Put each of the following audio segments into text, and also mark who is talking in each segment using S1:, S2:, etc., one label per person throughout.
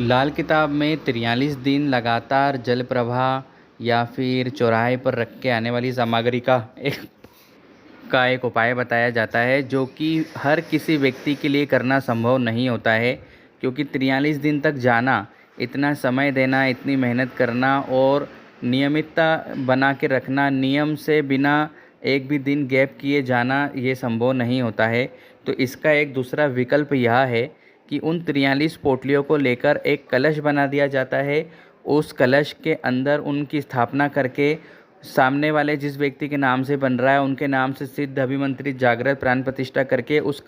S1: लाल किताब में 43 दिन लगातार जल प्रवाह या फिर चौराहे पर रख के आने वाली सामग्री का एक उपाय बताया जाता है, जो कि हर किसी व्यक्ति के लिए करना संभव नहीं होता है। क्योंकि 43 दिन तक जाना, इतना समय देना, इतनी मेहनत करना और नियमितता बना के रखना, नियम से बिना एक भी दिन गैप किए जाना, ये संभव नहीं होता है। तो इसका एक दूसरा विकल्प यह है कि उन 43 पोटलियों को लेकर एक कलश बना दिया जाता है। उस कलश के अंदर उनकी स्थापना करके सामने वाले जिस व्यक्ति के नाम से बन रहा है, उनके नाम से सिद्ध अभिमंत्रित जागृत प्राण प्रतिष्ठा करके उस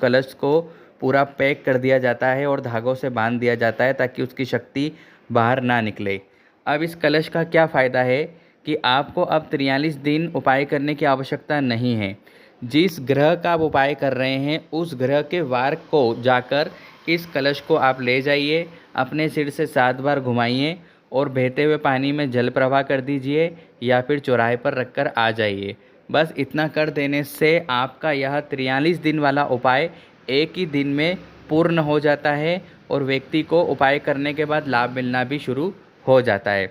S1: कलश को पूरा पैक कर दिया जाता है और धागों से बांध दिया जाता है, ताकि उसकी शक्ति बाहर ना निकले। अब इस कलश का क्या फ़ायदा है कि आपको अब 43 दिन उपाय करने की आवश्यकता नहीं है। जिस ग्रह का आप उपाय कर रहे हैं, उस ग्रह के वार को जाकर इस कलश को आप ले जाइए, अपने सिर से 7 बार घुमाइए और बहते हुए पानी में जल प्रवाह कर दीजिए या फिर चौराहे पर रखकर आ जाइए। बस इतना कर देने से आपका यह 43 दिन वाला उपाय एक ही दिन में पूर्ण हो जाता है और व्यक्ति को उपाय करने के बाद लाभ मिलना भी शुरू हो जाता है।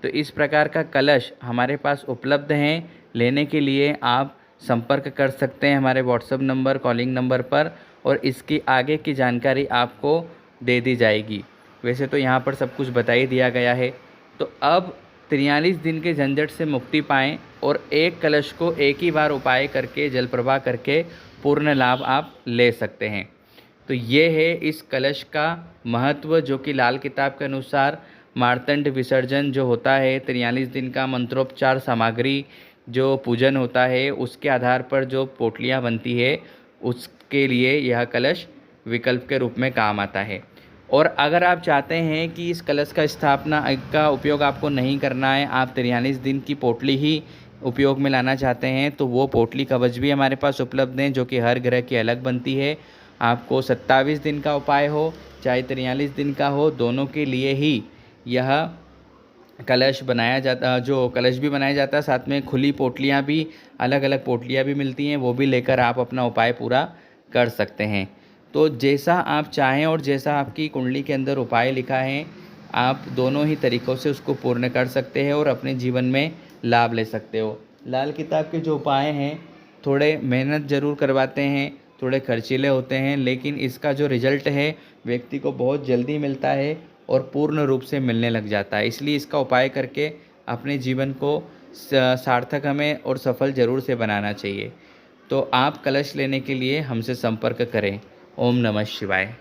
S1: तो इस प्रकार का कलश हमारे पास उपलब्ध हैं। लेने के लिए आप संपर्क कर सकते हैं हमारे व्हाट्सएप नंबर, कॉलिंग नंबर पर, और इसकी आगे की जानकारी आपको दे दी जाएगी। वैसे तो यहाँ पर सब कुछ बता ही दिया गया है। तो अब 43 दिन के झंझट से मुक्ति पाएँ और एक कलश को एक ही बार उपाय करके, जल प्रवाह करके पूर्ण लाभ आप ले सकते हैं। तो ये है इस कलश का महत्व, जो कि लाल किताब के अनुसार मार्तंड विसर्जन जो होता है, 43 दिन का मंत्रोपचार सामग्री जो पूजन होता है, उसके आधार पर जो पोटलियाँ बनती है, उसके लिए यह कलश विकल्प के रूप में काम आता है। और अगर आप चाहते हैं कि इस कलश का स्थापना का उपयोग आपको नहीं करना है, आप 43 दिन की पोटली ही उपयोग में लाना चाहते हैं, तो वो पोटली कवच भी हमारे पास उपलब्ध हैं, जो कि हर ग्रह की अलग बनती है। आपको 27 दिन का उपाय हो चाहे 43 दिन का हो, दोनों के लिए ही यह कलश बनाया जाता, जो कलश भी बनाया जाता है, साथ में खुली पोटलियाँ भी, अलग अलग पोटलियाँ भी मिलती हैं, वो भी लेकर आप अपना उपाय पूरा कर सकते हैं। तो जैसा आप चाहें और जैसा आपकी कुंडली के अंदर उपाय लिखा है, आप दोनों ही तरीक़ों से उसको पूर्ण कर सकते हैं और अपने जीवन में लाभ ले सकते हो। लाल किताब के जो उपाय हैं, थोड़े मेहनत ज़रूर करवाते हैं, थोड़े खर्चीले होते हैं, लेकिन इसका जो रिज़ल्ट है व्यक्ति को बहुत जल्दी मिलता है और पूर्ण रूप से मिलने लग जाता है। इसलिए इसका उपाय करके अपने जीवन को सार्थक हमें और सफल ज़रूर से बनाना चाहिए। तो आप कलश लेने के लिए हमसे संपर्क करें। ओम नमः शिवाय।